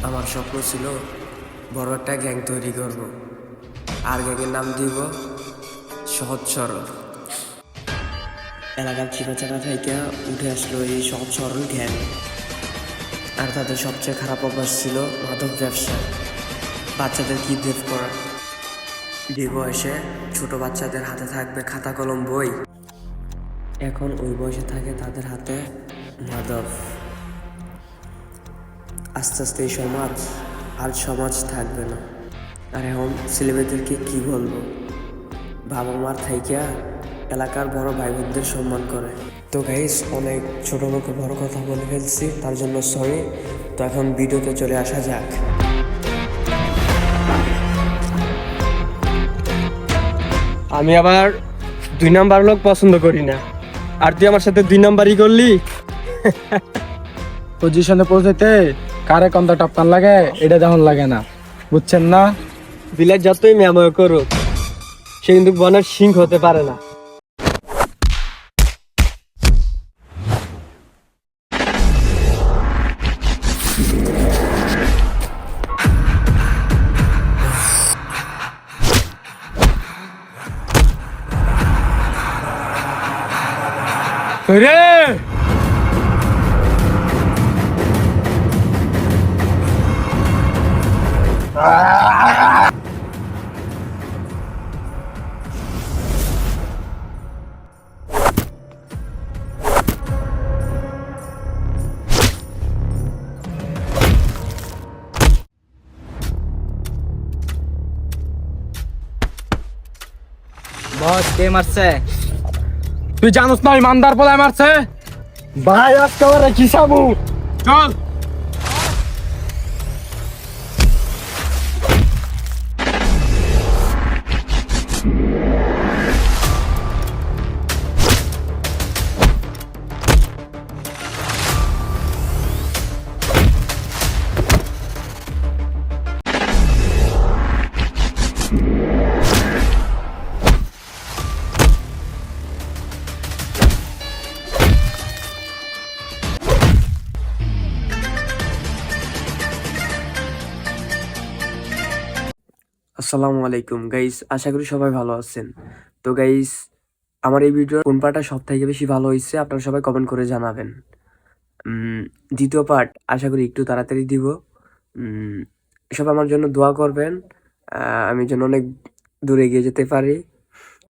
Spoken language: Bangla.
আমার স্বপ্ন ছিল বড় একটা গ্যাং তৈরি করব, আর গ্যাংয়ের নাম দিব সহজ সরল। এলাকার চিপাচাপা থেকে উঠে আসলো এই সহজ সরল গ্যাং। আর তাদের সবচেয়ে খারাপ অভ্যাস ছিল মাদক ব্যবসা, বাচ্চাদের কিডন্যাপ করা। যে বয়সে ছোট বাচ্চাদের হাতে থাকবে খাতা কলম বই, এখন ওই বয়সে থাকে তাদের হাতে মাদক। আস্তে আস্তে এই সমাজ আর সমাজ থাকবে না। আর এখন ছেলেমেয়েদেরকে কি বলবো, বাবা মার থাইকা এলাকার বড় ভাই বোনদের সম্মান করে। তো গাইস, অনেক ছোট মুখে বড় কথা বলে ফেলছি, তার জন্য সরি। তো এখন ভিডিওতে চলে আসা যাক। আমি আবার 2 নাম্বার লোক পছন্দ করি না, আর তুই আমার সাথে 2 নাম্বারই করলি। পজিশনে পৌঁছাইতে কারে কন্দা টপকান লাগে এটা যখন লাগে না, বুঝছেন না? বিলেট যতই মেময় করুক, সে কিন্তু বনের সিংহ হতে পারে না। রে বস কে মারছে? তুই জানোস না ইমানদার পোলায় মারছে? ভাই আজকে আমার হিসাবু চল। আসসালামু আলাইকুম গাইস, আশা করি সবাই ভালো আছেন। তো গাইস, আমার এই ভিডিওর কোন পার্টটা সব থেকে বেশি ভালো হয়েছে আপনারা সবাই কমেন্ট করে জানাবেন। দ্বিতীয় পার্ট আশা করি একটু তাড়াতাড়ি দিব। সব আমার জন্য দোয়া করবেন, আমি যেন অনেক দূরে এগিয়ে যেতে পারি।